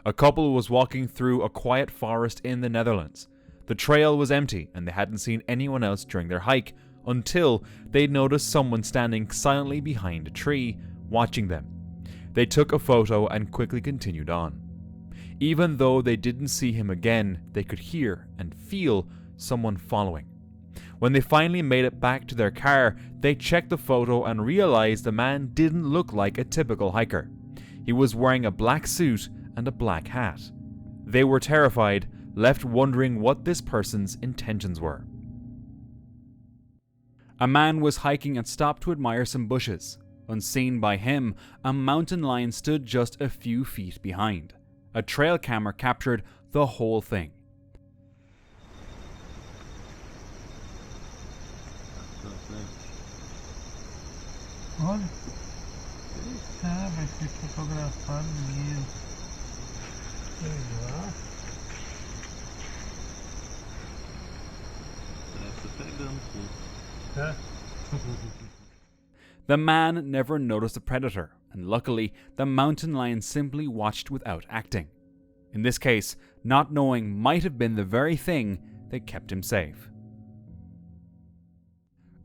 A couple was walking through a quiet forest in the Netherlands. The trail was empty and they hadn't seen anyone else during their hike until they noticed someone standing silently behind a tree, watching them. They took a photo and quickly continued on. Even though they didn't see him again, they could hear and feel someone following. When they finally made it back to their car, they checked the photo and realized the man didn't look like a typical hiker. He was wearing a black suit and a black hat. They were terrified, left wondering what this person's intentions were. A man was hiking and stopped to admire some bushes. Unseen by him, a mountain lion stood just a few feet behind. A trail camera captured the whole thing. Olha, ele sabe se fotografando mesmo. Legal. Essa pegando tudo. Tá? The man never noticed the predator, and luckily, the mountain lion simply watched without acting. In this case, not knowing might have been the very thing that kept him safe.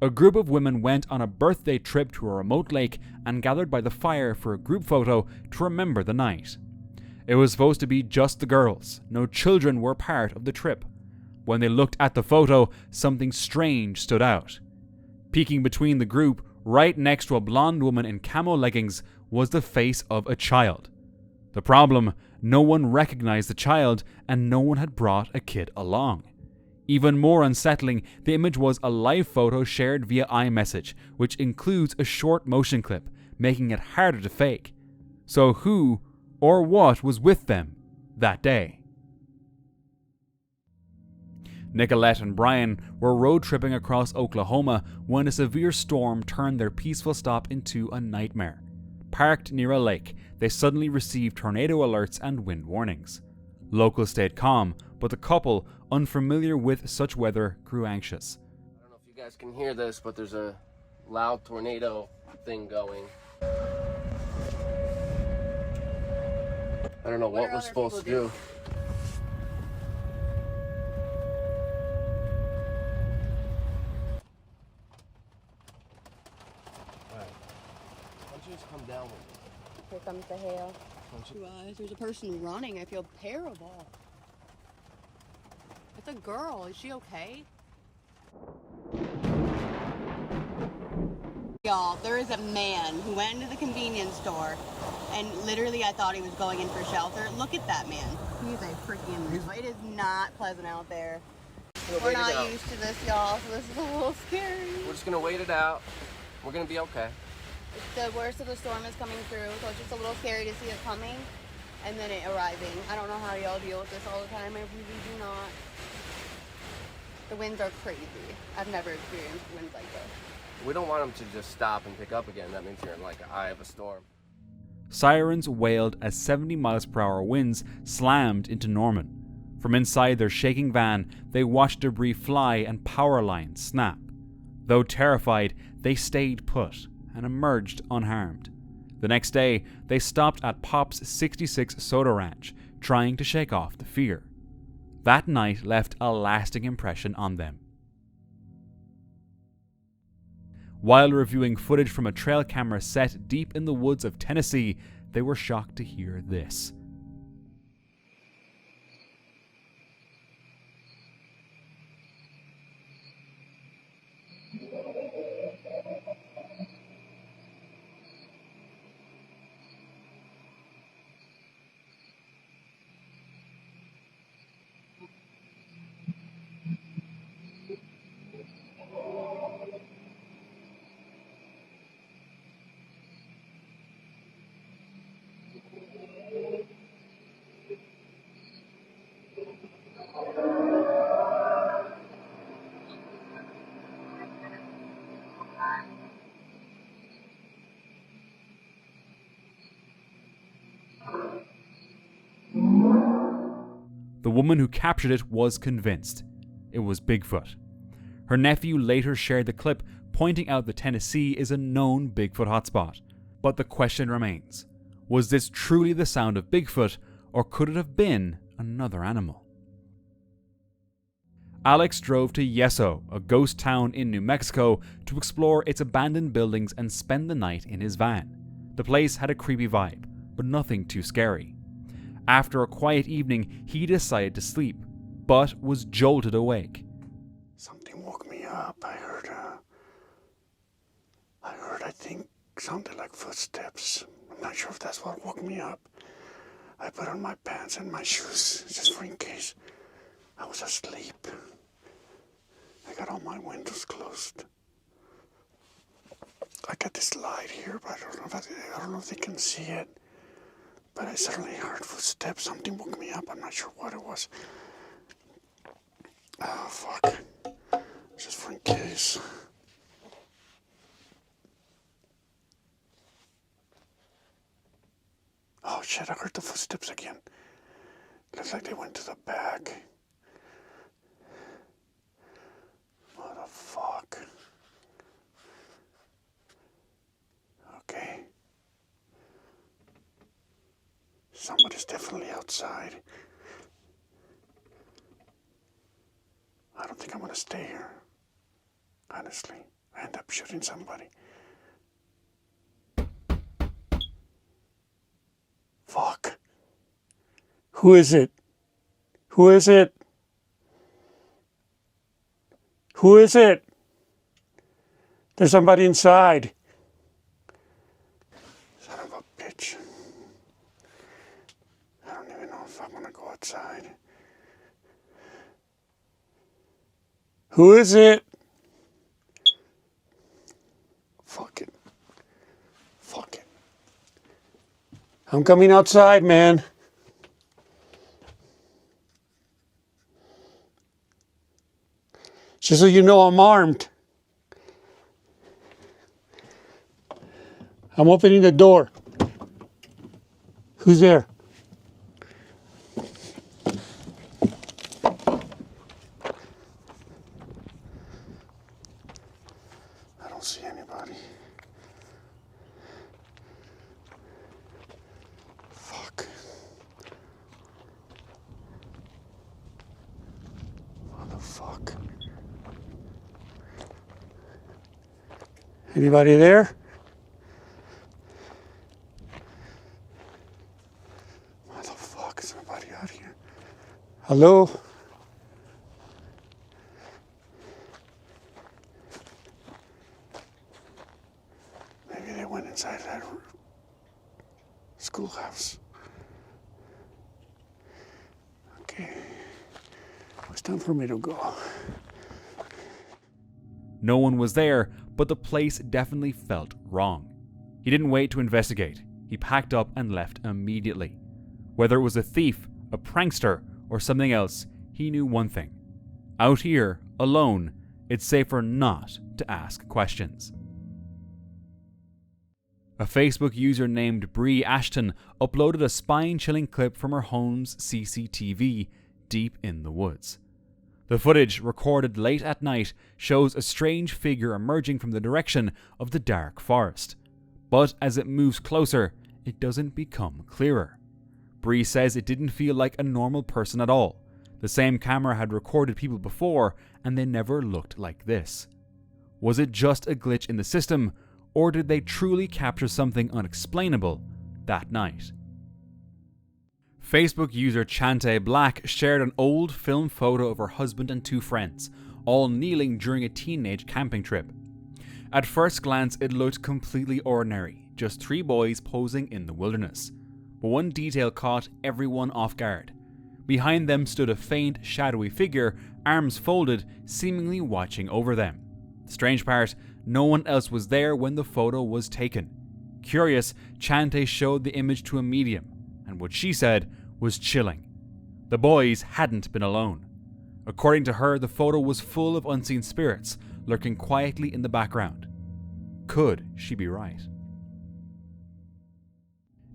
A group of women went on a birthday trip to a remote lake and gathered by the fire for a group photo to remember the night. It was supposed to be just the girls. No children were part of the trip. When they looked at the photo, something strange stood out. Peeking between the group, right next to a blonde woman in camo leggings, was the face of a child. The problem, no one recognized the child and no one had brought a kid along. Even more unsettling, the image was a live photo shared via iMessage, which includes a short motion clip, making it harder to fake. So who or what was with them that day? Nicolette and Brian were road tripping across Oklahoma when a severe storm turned their peaceful stop into a nightmare. Parked near a lake, they suddenly received tornado alerts and wind warnings. Locals stayed calm, but the couple, unfamiliar with such weather, grew anxious. I don't know if you guys can hear this, but there's a loud tornado thing going. I don't know what we're supposed to do. Come down with me. Here comes the hail. There's a person running. I feel terrible. It's a girl. Is she okay? Y'all, there is a man who went into the convenience store and literally I thought he was going in for shelter. Look at that man. He's a freaking... It is not pleasant out there. We're not used to this, y'all, so this is a little scary. We're just gonna wait it out. We're gonna be okay. The worst of the storm is coming through, so it's just a little scary to see it coming and then it arriving. I don't know how y'all deal with this all the time. I really do not. The winds are crazy. I've never experienced winds like this. We don't want them to just stop and pick up again. That means you're in like the eye of a storm. Sirens wailed as 70 miles per hour winds slammed into Norman. From inside their shaking van, they watched debris fly and power lines snap. Though terrified, they stayed put and emerged unharmed. The next day, they stopped at Pop's 66 Soda Ranch, trying to shake off the fear. That night left a lasting impression on them. While reviewing footage from a trail camera set deep in the woods of Tennessee, they were shocked to hear this. The woman who captured it was convinced it was Bigfoot. Her nephew later shared the clip, pointing out that Tennessee is a known Bigfoot hotspot. But the question remains, was this truly the sound of Bigfoot, or could it have been another animal? Alex drove to Yeso, a ghost town in New Mexico, to explore its abandoned buildings and spend the night in his van. The place had a creepy vibe, but nothing too scary. After a quiet evening, he decided to sleep, but was jolted awake. Something woke me up. I heard, I think, something like footsteps. I'm not sure if that's what woke me up. I put on my pants and my shoes, just for in case. I was asleep. I got all my windows closed. I got this light here, but I don't know if they can see it. But I certainly heard footsteps. Something woke me up. I'm not sure what it was. Oh, fuck. Just for in case. Oh, shit, I heard the footsteps again. Looks like they went to the back. What the fuck? Okay. Somebody's definitely outside. I don't think I'm gonna stay here. Honestly, I end up shooting somebody. Fuck. Who is it? Who is it? Who is it? There's somebody inside. Son of a bitch. I don't even know if I'm gonna go outside. Who is it? Fuck it. Fuck it. I'm coming outside, man. Just so you know, I'm armed. I'm opening the door. Who's there? I don't see anybody. Fuck. What the fuck? Anybody there? What the fuck? Is nobody out here? Hello? Maybe they went inside that schoolhouse. Okay. It's time for me to go. No one was there, but the place definitely felt wrong. He didn't wait to investigate. He packed up and left immediately. Whether it was a thief, a prankster, or something else, he knew one thing. Out here, alone, it's safer not to ask questions. A Facebook user named Bree Ashton uploaded a spine-chilling clip from her home's CCTV deep in the woods. The footage, recorded late at night, shows a strange figure emerging from the direction of the dark forest. But as it moves closer, it doesn't become clearer. Bree says it didn't feel like a normal person at all. The same camera had recorded people before, and they never looked like this. Was it just a glitch in the system, or did they truly capture something unexplainable that night? Facebook user Chante Black shared an old film photo of her husband and two friends, all kneeling during a teenage camping trip. At first glance, it looked completely ordinary, just three boys posing in the wilderness. But one detail caught everyone off guard. Behind them stood a faint, shadowy figure, arms folded, seemingly watching over them. The strange part, no one else was there when the photo was taken. Curious, Chante showed the image to a medium, and what she said was chilling. The boys hadn't been alone. According to her, the photo was full of unseen spirits, lurking quietly in the background. Could she be right?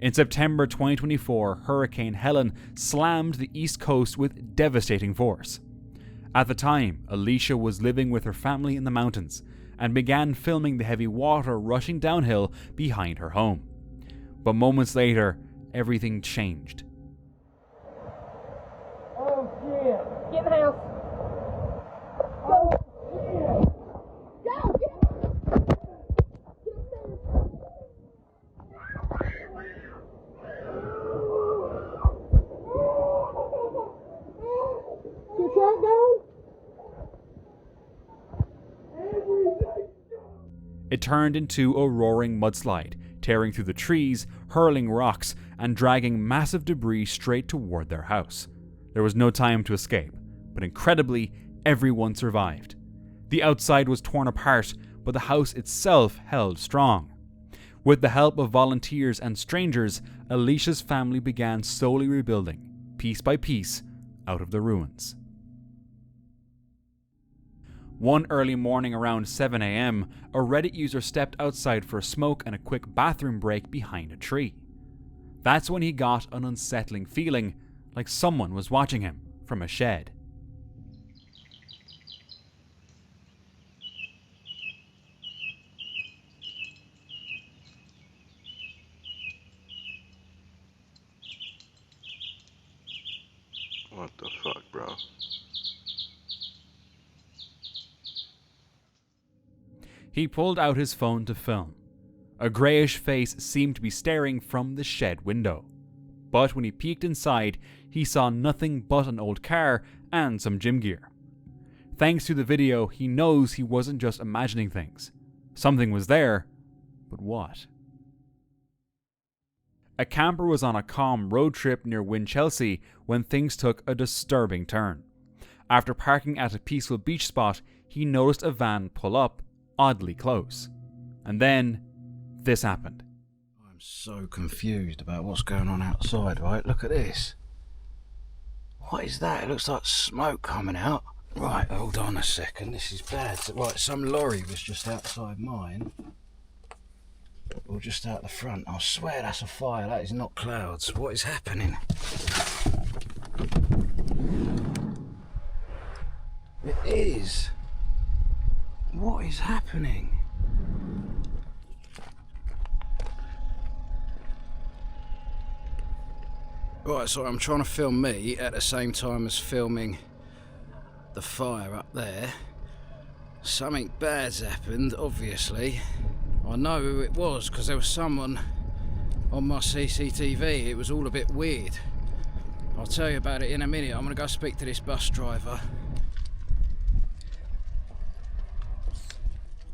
In September 2024, Hurricane Helen slammed the East Coast with devastating force. At the time, Alicia was living with her family in the mountains and began filming the heavy water rushing downhill behind her home. But moments later, everything changed. Get in the house. It turned into a roaring mudslide, tearing through the trees, hurling rocks, and dragging massive debris straight toward their house. There was no time to escape, but incredibly, everyone survived. The outside was torn apart, but the house itself held strong. With the help of volunteers and strangers, Alicia's family began slowly rebuilding, piece by piece, out of the ruins. One early morning around 7 a.m, a Reddit user stepped outside for a smoke and a quick bathroom break behind a tree. That's when he got an unsettling feeling, like someone was watching him from a shed. What the fuck, bro? He pulled out his phone to film. A greyish face seemed to be staring from the shed window. But when he peeked inside, he saw nothing but an old car and some gym gear. Thanks to the video, he knows he wasn't just imagining things. Something was there, but what? A camper was on a calm road trip near Winchelsea when things took a disturbing turn. After parking at a peaceful beach spot, he noticed a van pull up, oddly close. And then, this happened. I'm so confused about what's going on outside, right? Look at this. What is that? It looks like smoke coming out. Right, hold on a second, this is bad. Right, some lorry was just outside mine. Or just out the front. I swear that's a fire, that is not clouds. What is happening? It is. What is happening? Right, so I'm trying to film me at the same time as filming the fire up there. Something bad's happened, obviously. I know who it was because there was someone on my CCTV. It was all a bit weird. I'll tell you about it in a minute. I'm going to go speak to this bus driver.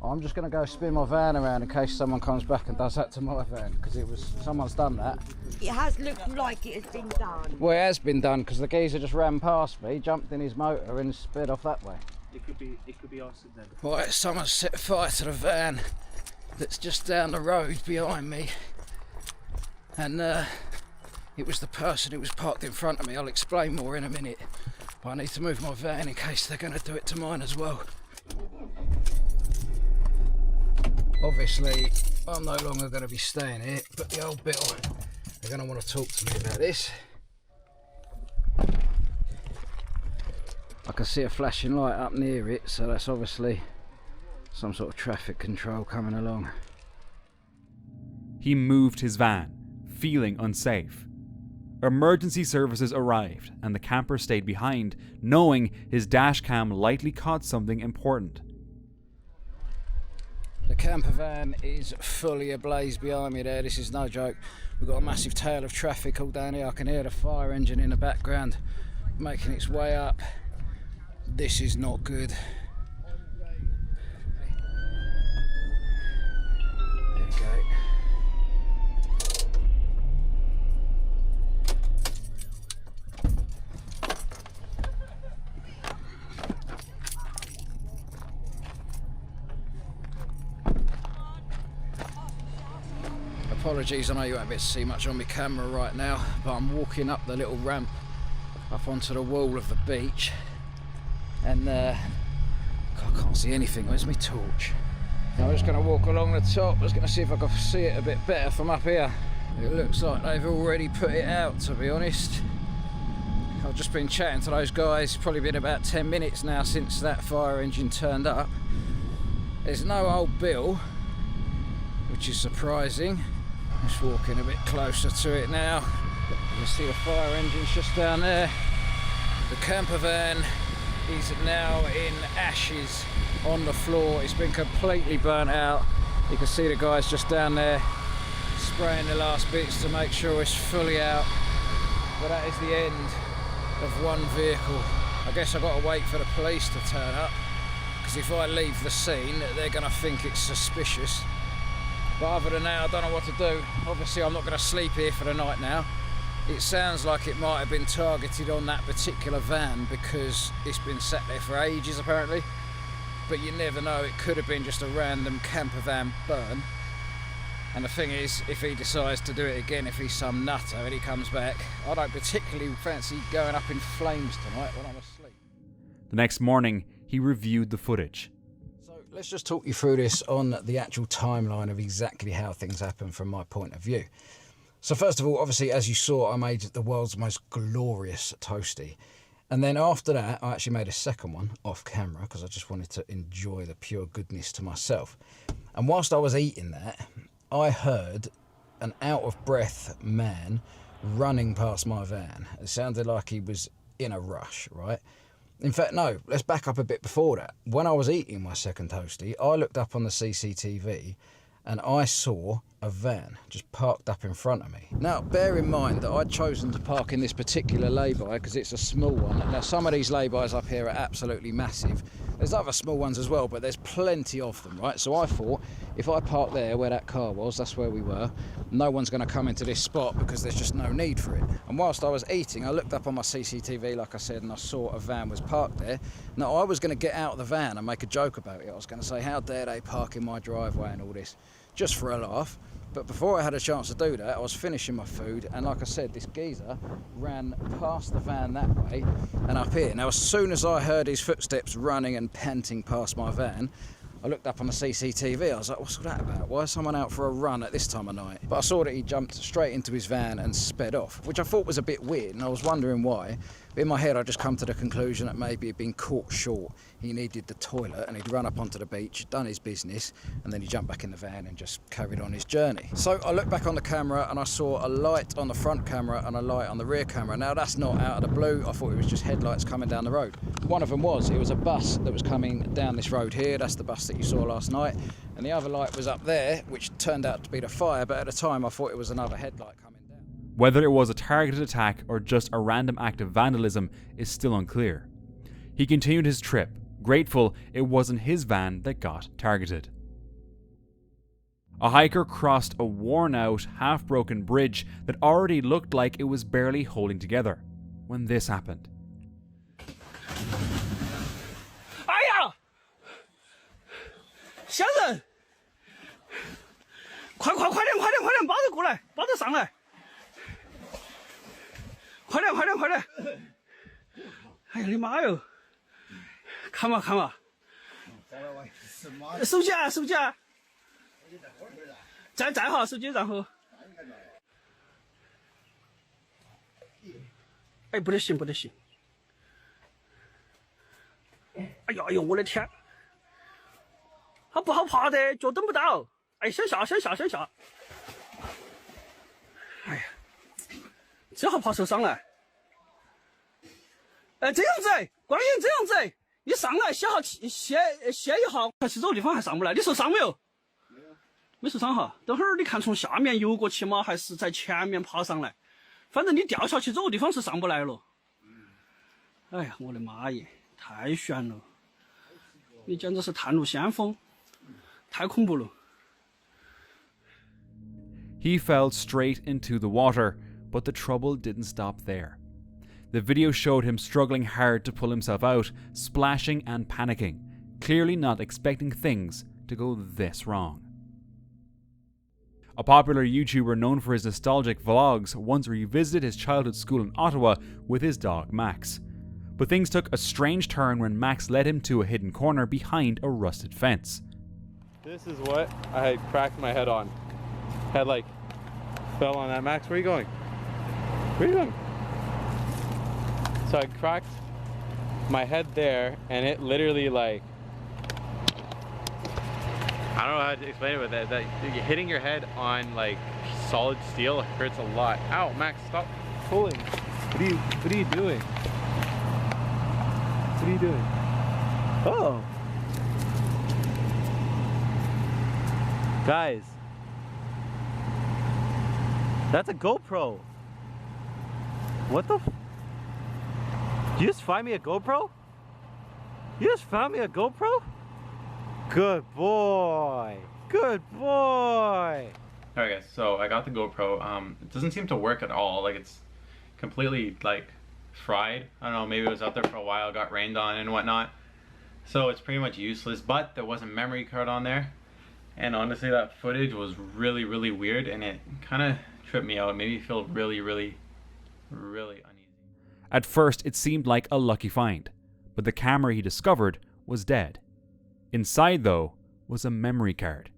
I'm just going to go spin my van around in case someone comes back and does that to my van, because it was, someone's done that. It has looked like it has been done. Well, it has been done because the geezer just ran past me, jumped in his motor and sped off that way. It could be arson then. Right, someone set fire to the van that's just down the road behind me, and it was the person who was parked in front of me. I'll explain more in a minute, but I need to move my van in case they're going to do it to mine as well. Obviously, I'm no longer going to be staying here, but the old Bill, they're going to want to talk to me about this. I can see a flashing light up near it, so that's obviously some sort of traffic control coming along. He moved his van, feeling unsafe. Emergency services arrived, and the camper stayed behind, knowing his dash cam likely caught something important. The camper van is fully ablaze behind me there, this is no joke. We've got a massive tail of traffic all down here. I can hear the fire engine in the background making its way up. This is not good. There we go. Apologies, I know you won't be able to see much on my camera right now, but I'm walking up the little ramp up onto the wall of the beach, and I can't see anything. Where's my torch? I'm just going to walk along the top. I was going to see if I could see it a bit better from up here. It looks like they've already put it out, to be honest. I've just been chatting to those guys. It's probably been about 10 minutes now since that fire engine turned up. There's no old Bill, which is surprising. Just walking a bit closer to it now. You can see the fire engine's just down there. The camper van is now in ashes on the floor. It's been completely burnt out. You can see the guys just down there spraying the last bits to make sure it's fully out. But that is the end of one vehicle. I guess I've got to wait for the police to turn up, because if I leave the scene, they're going to think it's suspicious. But other than that, I don't know what to do. Obviously, I'm not going to sleep here for the night now. It sounds like it might have been targeted on that particular van because it's been sat there for ages, apparently. But you never know, it could have been just a random camper van burn. And the thing is, if he decides to do it again, if he's some nutter and he comes back, I don't particularly fancy going up in flames tonight when I'm asleep. The next morning, he reviewed the footage. So let's just talk you through this on the actual timeline of exactly how things happen from my point of view. So first of all, obviously, as you saw, I made the world's most glorious toasty. And then after that, I actually made a second one off camera because I just wanted to enjoy the pure goodness to myself. And whilst I was eating that, I heard an out-of-breath man running past my van. It sounded like he was in a rush, right? In fact, no, let's back up a bit before that. When I was eating my second toasty, I looked up on the CCTV and I saw a van just parked up in front of me. Now, bear in mind that I'd chosen to park in this particular lay-by because it's a small one. Now, some of these lay-bys up here are absolutely massive. There's other small ones as well, but there's plenty of them, right? So I thought, if I park there where that car was, that's where we were, no one's going to come into this spot because there's just no need for it. And whilst I was eating, I looked up on my CCTV, like I said, and I saw a van was parked there. Now, I was going to get out of the van and make a joke about it. I was going to say, how dare they park in my driveway and all this, just for a laugh. But before I had a chance to do that, I was finishing my food, and like I said, this geezer ran past the van that way and up here. Now, as soon as I heard his footsteps running and panting past my van, I looked up on the CCTV. I was like, what's all that about? Why is someone out for a run at this time of night? But I saw that he jumped straight into his van and sped off, which I thought was a bit weird, and I was wondering why. But in my head, I just come to the conclusion that maybe he'd been caught short. He needed the toilet, and he'd run up onto the beach, done his business, and then he jumped back in the van and just carried on his journey. So I looked back on the camera, and I saw a light on the front camera and a light on the rear camera. Now, that's not out of the blue. I thought it was just headlights coming down the road. One of them was. It was a bus that was coming down this road here. That's the bus that you saw last night. And the other light was up there, which turned out to be the fire, but at the time I thought it was another headlight coming down. Whether it was a targeted attack or just a random act of vandalism is still unclear. He continued his trip, grateful it wasn't his van that got targeted. A hiker crossed a worn-out, half-broken bridge that already looked like it was barely holding together when this happened. 哎呀！先生，快点，把这过来，把这上来！快点！哎呀，你妈哟！看嘛！手机啊！在好，手机然后。哎，不得行！哎呦，我的天！它不好爬的，脚蹬不到。哎，先下。哎呀，这好怕受伤了。哎，这样子，关键这样子，一上来歇一下，去这个地方还上不来。你受伤没有？没受伤哈。等会儿你看从下面游过去吗？还是在前面爬上来？反正你掉下去这个地方是上不来了。哎呀，我的妈耶，太悬了！你简直是探路先锋，太恐怖了。 He fell straight into the water, but the trouble didn't stop there. The video showed him struggling hard to pull himself out, splashing and panicking, clearly not expecting things to go this wrong. A popular YouTuber known for his nostalgic vlogs once revisited his childhood school in Ottawa with his dog Max. But things took a strange turn when Max led him to a hidden corner behind a rusted fence. This is what I had cracked my head on. Head like fell on that. Max, where are you going? Where are you going? So I cracked my head there, and it literally like, I don't know how to explain it, but that hitting your head on like solid steel hurts a lot. Ow, Max, stop pulling. What are you doing? What are you doing? Oh! Guys. That's a GoPro. What the f... You just find me a GoPro? You just found me a GoPro? Good boy. Good boy. Alright guys, so I got the GoPro. It doesn't seem to work at all. Like, it's completely like fried. I don't know, maybe it was out there for a while, got rained on and whatnot. So it's pretty much useless, but there was a memory card on there. And honestly, that footage was really, really weird, and it kind of tripped me out. It made me feel really, really, really uneasy. At first, it seemed like a lucky find, but the camera he discovered was dead. Inside, though, was a memory card.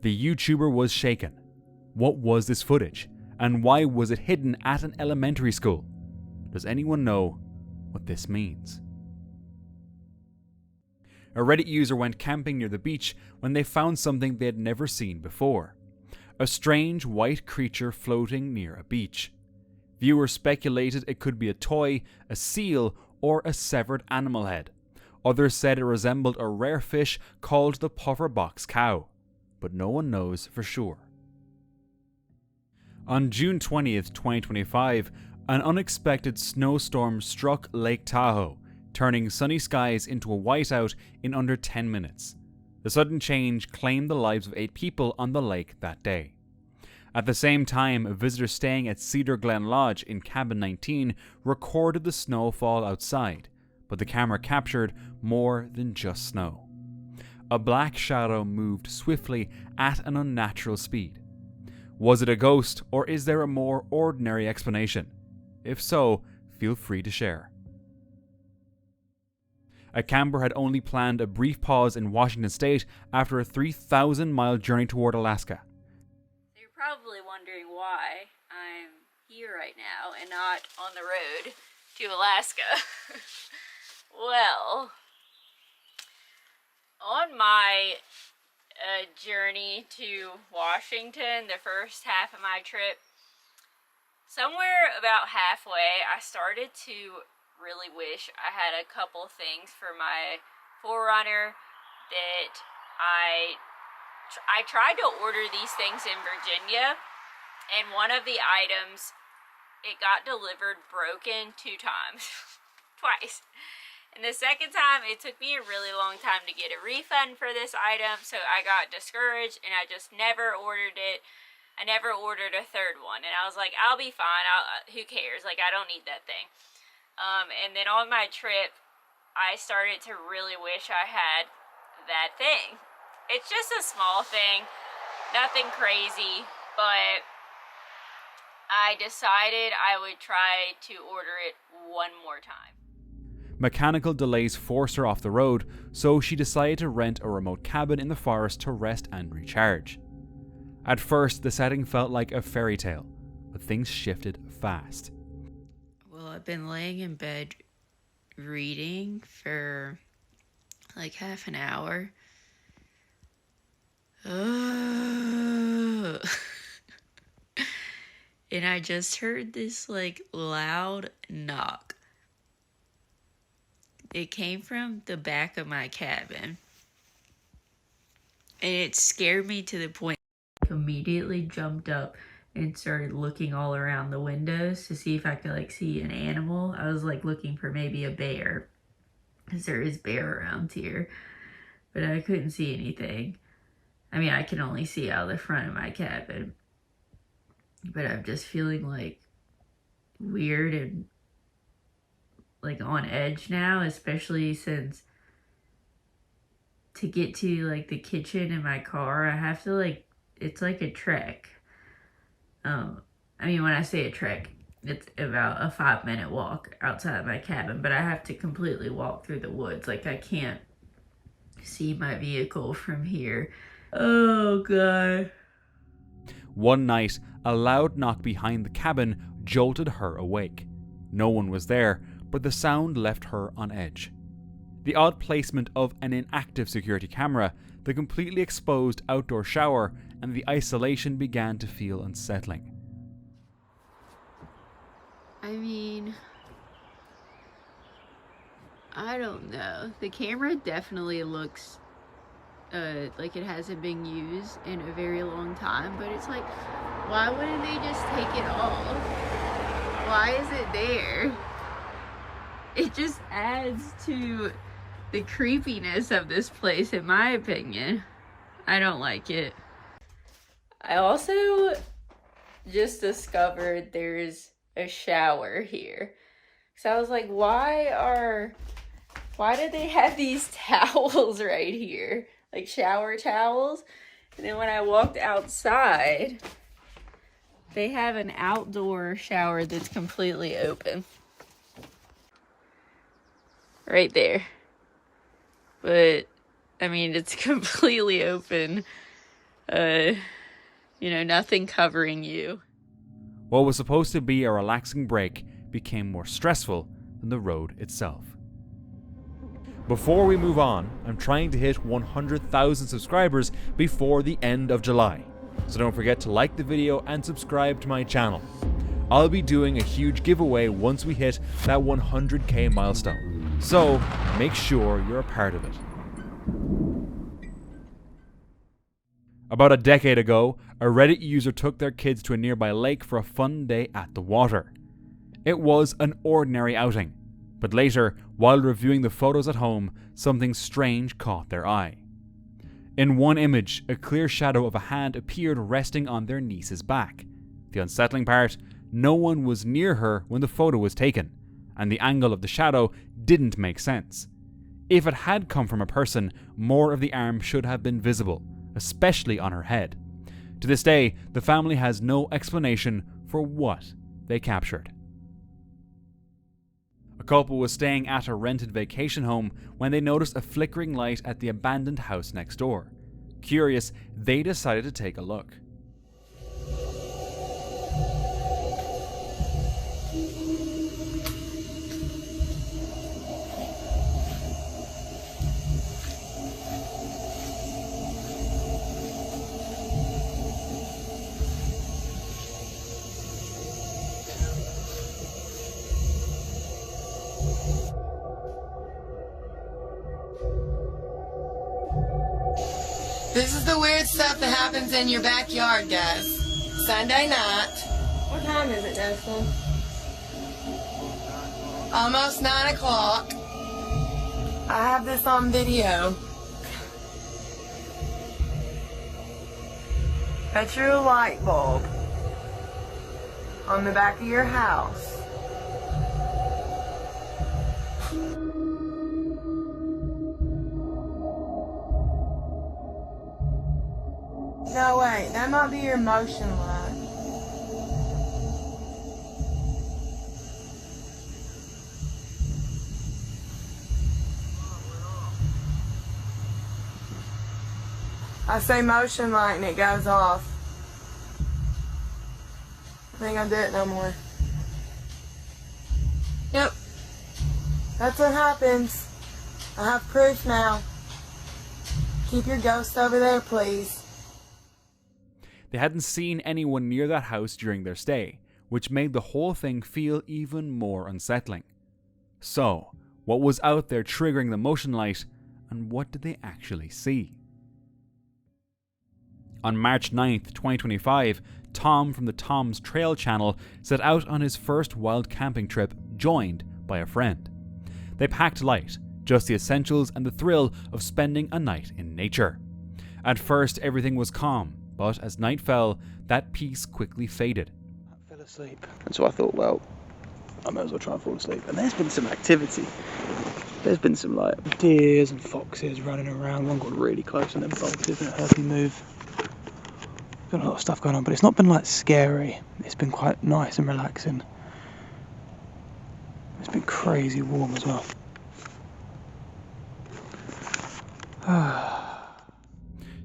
The YouTuber was shaken. What was this footage? And why was it hidden at an elementary school? Does anyone know what this means? A Reddit user went camping near the beach when they found something they had never seen before. A strange white creature floating near a beach. Viewers speculated it could be a toy, a seal, or a severed animal head. Others said it resembled a rare fish called the puffer box cow, but no one knows for sure. On June 20th, 2025, an unexpected snowstorm struck Lake Tahoe, turning sunny skies into a whiteout in under 10 minutes. The sudden change claimed the lives of 8 people on the lake that day. At the same time, visitors staying at Cedar Glen Lodge in Cabin 19 recorded the snowfall outside, but the camera captured more than just snow. A black shadow moved swiftly at an unnatural speed. Was it a ghost, or is there a more ordinary explanation? If so, feel free to share. A camper had only planned a brief pause in Washington State after a 3,000-mile journey toward Alaska. You're probably wondering why I'm here right now and not on the road to Alaska. Well, on my journey to Washington, the first half of my trip, somewhere about halfway, I started to really wish I had a couple things for my 4Runner that I tried to order these things in Virginia, and one of the items, it got delivered broken 2 times. Twice. And the second time, it took me a really long time to get a refund for this item, so I got discouraged and I just never ordered it. I never ordered a third one, and I was like, I'll be fine, who cares, like, I don't need that thing. And then on my trip, I started to really wish I had that thing. It's just a small thing, nothing crazy, but I decided I would try to order it one more time. Mechanical delays forced her off the road, so she decided to rent a remote cabin in the forest to rest and recharge. At first, the setting felt like a fairy tale, but things shifted fast. Well, I've been laying in bed reading for like half an hour. And I just heard this like loud knock. It came from the back of my cabin. And it scared me to the point I immediately jumped up and started looking all around the windows to see if I could like see an animal. I was like looking for maybe a bear, because there is bear around here, but I couldn't see anything. I mean, I can only see out the front of my cabin, but I'm just feeling like weird and like on edge now, especially since to get to like the kitchen in my car, I have to like, it's like a trek. I mean, when I say a trek, it's about a 5-minute walk outside my cabin, but I have to completely walk through the woods. Like, I can't see my vehicle from here. Oh, God. One night, a loud knock behind the cabin jolted her awake. No one was there, but the sound left her on edge. The odd placement of an inactive security camera, the completely exposed outdoor shower, and the isolation began to feel unsettling. I mean, I don't know. The camera definitely looks like it hasn't been used in a very long time, but it's like, why wouldn't they just take it off? Why is it there? It just adds to the creepiness of this place, in my opinion. I don't like it. I also just discovered there's a shower here. So I was like, why did they have these towels right here? Like shower towels? And then when I walked outside, they have an outdoor shower that's completely open. Right there. But, I mean, it's completely open. You know, nothing covering you. What was supposed to be a relaxing break became more stressful than the road itself. Before we move on, I'm trying to hit 100,000 subscribers before the end of July. So don't forget to like the video and subscribe to my channel. I'll be doing a huge giveaway once we hit that 100k milestone. So make sure you're a part of it. About a decade ago, a Reddit user took their kids to a nearby lake for a fun day at the water. It was an ordinary outing, but later, while reviewing the photos at home, something strange caught their eye. In one image, a clear shadow of a hand appeared resting on their niece's back. The unsettling part, no one was near her when the photo was taken, and the angle of the shadow didn't make sense. If it had come from a person, more of the arm should have been visible, especially on her head. To this day, the family has no explanation for what they captured. A couple was staying at a rented vacation home when they noticed a flickering light at the abandoned house next door. Curious, they decided to take a look. This is the weird stuff that happens in your backyard, guys. Sunday night. What time is it, Dustin? Almost 9 o'clock. I have this on video. That's your light bulb on the back of your house. No, wait, that might be your motion light. I say motion light and it goes off. I think I'll do it no more. Yep. That's what happens. I have proof now. Keep your ghost over there, please. They hadn't seen anyone near that house during their stay, which made the whole thing feel even more unsettling. So, what was out there triggering the motion light, and what did they actually see? On March 9th, 2025, Tom from the Tom's Trail channel set out on his first wild camping trip, joined by a friend. They packed light, just the essentials and the thrill of spending a night in nature. At first, everything was calm, but as night fell, that peace quickly faded. I fell asleep. And so I thought, well, I might as well try and fall asleep. And there's been some activity. There's been some like deers and foxes running around. One got really close and then bolted and it heard me move. Been a lot of stuff going on, but it's not been like scary. It's been quite nice and relaxing. It's been crazy warm as well.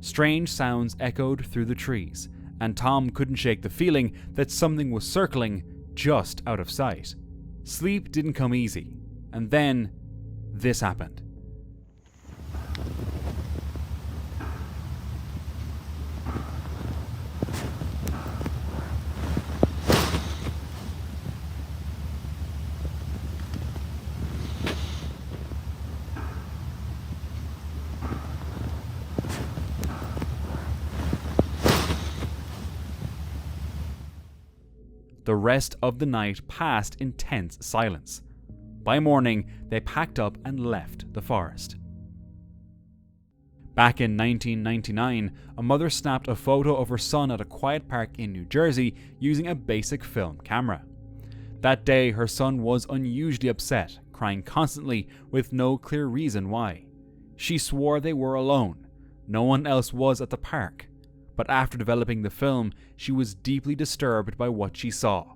Strange sounds echoed through the trees, and Tom couldn't shake the feeling that something was circling just out of sight. Sleep didn't come easy, and then this happened. The rest of the night passed in tense silence. By morning, they packed up and left the forest. Back in 1999, a mother snapped a photo of her son at a quiet park in New Jersey using a basic film camera. That day, her son was unusually upset, crying constantly with no clear reason why. She swore they were alone. No one else was at the park. But after developing the film, she was deeply disturbed by what she saw.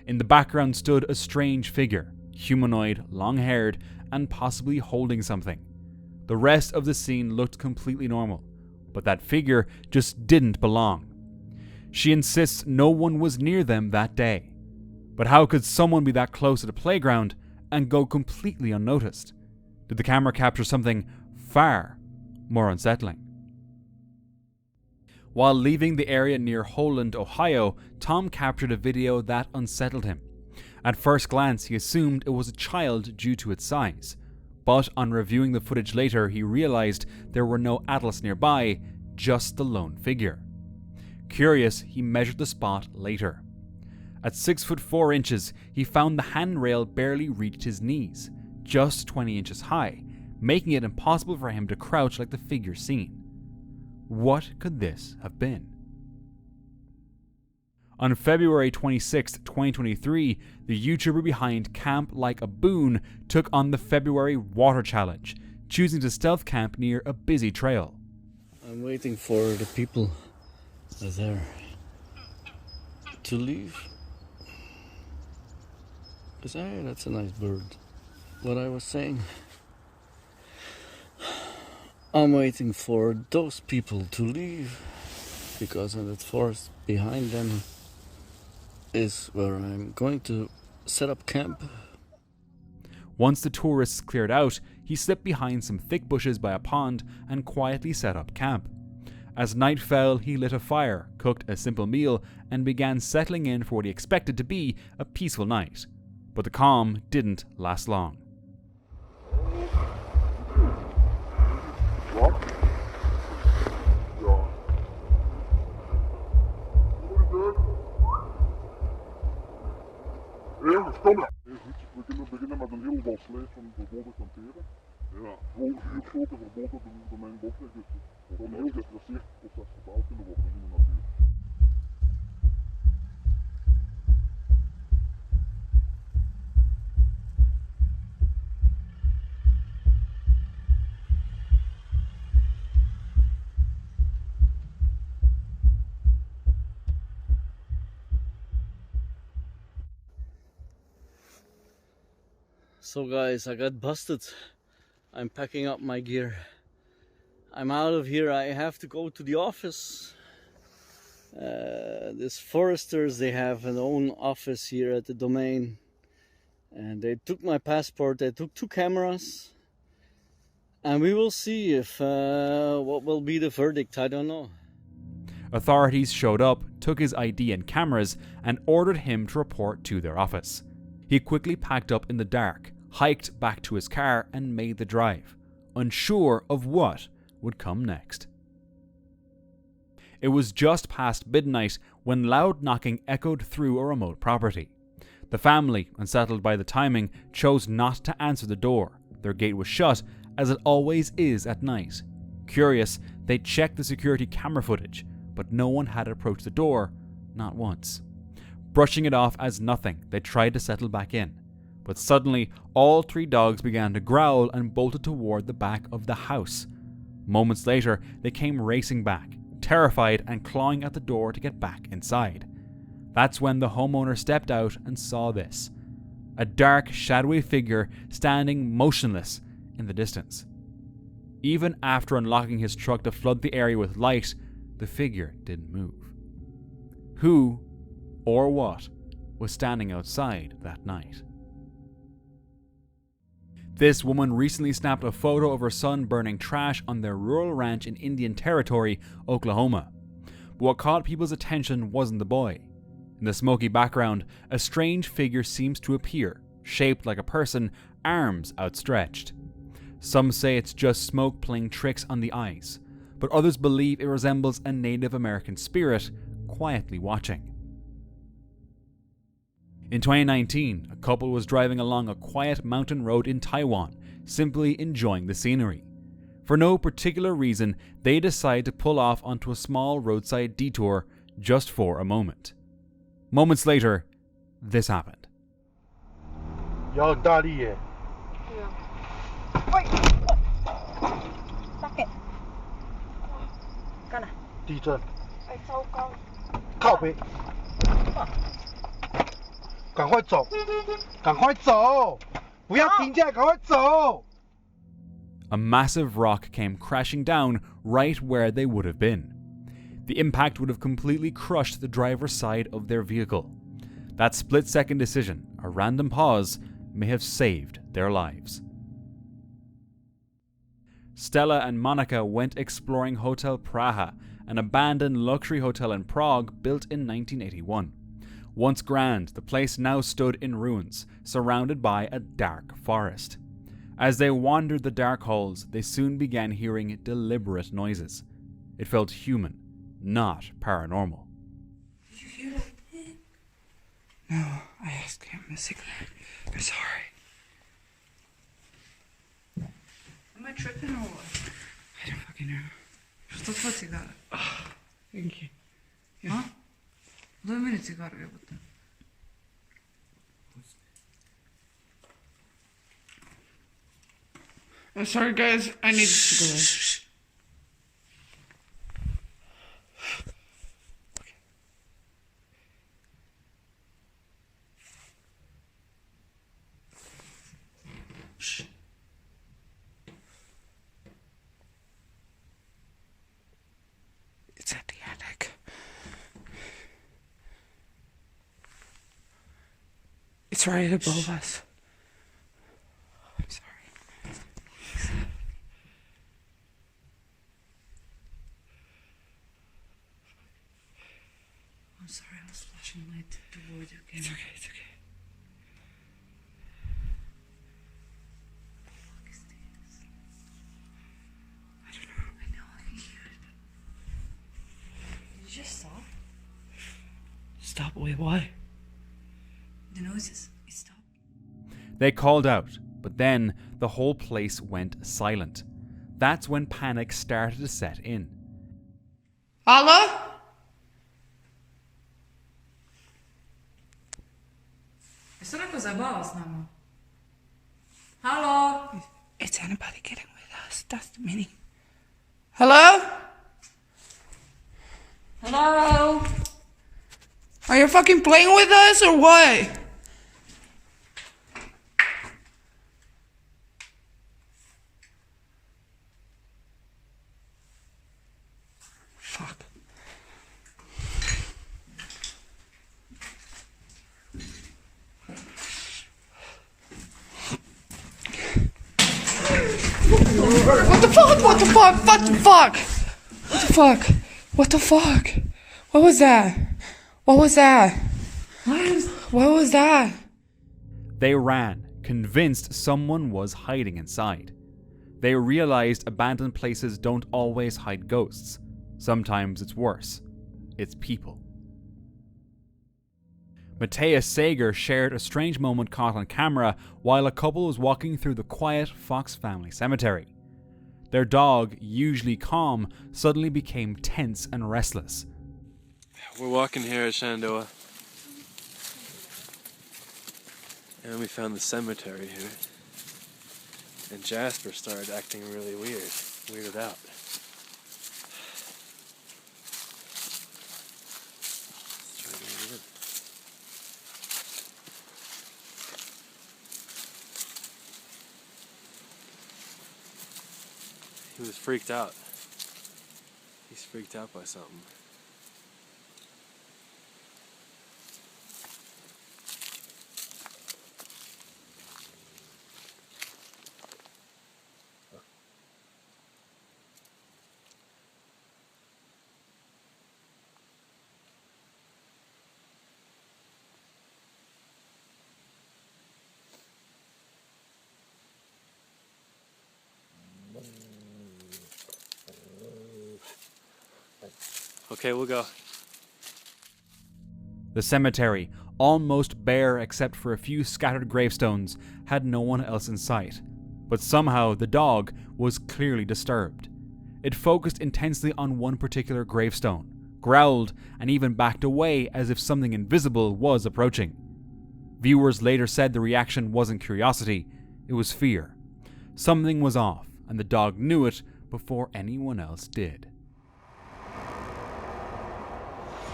In the background stood a strange figure, humanoid, long-haired, and possibly holding something. The rest of the scene looked completely normal, but that figure just didn't belong. She insists no one was near them that day. But how could someone be that close to the playground and go completely unnoticed? Did the camera capture something far more unsettling? While leaving the area near Holland, Ohio, Tom captured a video that unsettled him. At first glance, he assumed it was a child due to its size. But on reviewing the footage later, he realized there were no adults nearby, just the lone figure. Curious, he measured the spot later. At 6'4", he found the handrail barely reached his knees, just 20 inches high, making it impossible for him to crouch like the figure seen. What could this have been? On February 26, 2023, the YouTuber behind Camp Like a Boon took on the February Water Challenge, choosing to stealth camp near a busy trail. I'm waiting for the people there to leave. Because, hey, that's a nice bird. What I was saying. I'm waiting for those people to leave, because in that forest behind them is where I'm going to set up camp. Once the tourists cleared out, he slipped behind some thick bushes by a pond and quietly set up camp. As night fell, he lit a fire, cooked a simple meal, and began settling in for what he expected to be a peaceful night. But the calm didn't last long. Ja, stommen. We kunnen beginnen met een heel bal slijf van verboden kamperen. Ja, gewoon 4 grote verboden domein bosweg. Dus we gaan heel geïnteresseerd of dat vertaald kunnen worden in de natuur. So guys, I got busted. I'm packing up my gear. I'm out of here. I have to go to the office. These foresters, they have an own office here at the domain. And they took my passport, they took 2 cameras. And we will see if what will be the verdict, I don't know. Authorities showed up, took his ID and cameras, and ordered him to report to their office. He quickly packed up in the dark, hiked back to his car, and made the drive, unsure of what would come next. It was just past midnight when loud knocking echoed through a remote property. The family, unsettled by the timing, chose not to answer the door. Their gate was shut, as it always is at night. Curious, they checked the security camera footage, but no one had approached the door, not once. Brushing it off as nothing, they tried to settle back in. But suddenly, all 3 dogs began to growl and bolted toward the back of the house. Moments later, they came racing back, terrified and clawing at the door to get back inside. That's when the homeowner stepped out and saw this. A dark, shadowy figure standing motionless in the distance. Even after unlocking his truck to flood the area with light, the figure didn't move. Who, or what, was standing outside that night? This woman recently snapped a photo of her son burning trash on their rural ranch in Indian Territory, Oklahoma. But what caught people's attention wasn't the boy. In the smoky background, a strange figure seems to appear, shaped like a person, arms outstretched. Some say it's just smoke playing tricks on the eyes, but others believe it resembles a Native American spirit quietly watching. In 2019, a couple was driving along a quiet mountain road in Taiwan, simply enjoying the scenery. For no particular reason, they decided to pull off onto a small roadside detour just for a moment. Moments later, this happened. 摇很大力耶！喂，大嘅，干啦！地震，哎，糟糕！靠北，赶快走，赶快走，不要停下来，赶快走！ A massive rock came crashing down right where they would have been. The impact would have completely crushed the driver's side of their vehicle. That split-second decision, a random pause, may have saved their lives. Stella and Monica went exploring Hotel Praha, an abandoned luxury hotel in Prague built in 1981. Once grand, the place now stood in ruins, surrounded by a dark forest. As they wandered the dark halls, they soon began hearing deliberate noises. It felt human, not paranormal. Did you hear that? No, I asked him a cigarette. I'm sorry. Am I tripping or what? I don't fucking know. Что твой цигар? Thank you. Huh? Дай мне цигар, я буду. I'm sorry, guys. I need to go. Shh. It's at the attic. It's right above us. I'm sorry. I'm sorry, I was flashing light towards you. It's okay, it's okay. What the fuck is this? I don't know. I know, I can hear it. Did you just stop? Stop? Wait, why? The noises. It stopped. They called out, but then the whole place went silent. That's when panic started to set in. Hello? Что такое забава с нами? Hello? Is anybody getting with us? That's the meaning. Hello? Hello? Are you fucking playing with us or what? Fuck. What the fuck? What the fuck? What the fuck? What the fuck? What the fuck? What was that? What was that? What was that? They ran, convinced someone was hiding inside. They realized abandoned places don't always hide ghosts. Sometimes it's worse. It's people. Matthias Sager shared a strange moment caught on camera while a couple was walking through the quiet Fox family cemetery. Their dog, usually calm, suddenly became tense and restless. We're walking here at Shenandoah. And we found the cemetery here. And Jasper started acting really weirded out. Let's try to get in. He was freaked out. He's freaked out by something. Okay, we'll go. The cemetery, almost bare except for a few scattered gravestones, had no one else in sight. But somehow the dog was clearly disturbed. It focused intensely on one particular gravestone, growled, and even backed away as if something invisible was approaching. Viewers later said the reaction wasn't curiosity, it was fear. Something was off, and the dog knew it before anyone else did.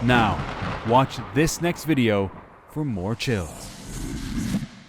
Now, watch this next video for more chills.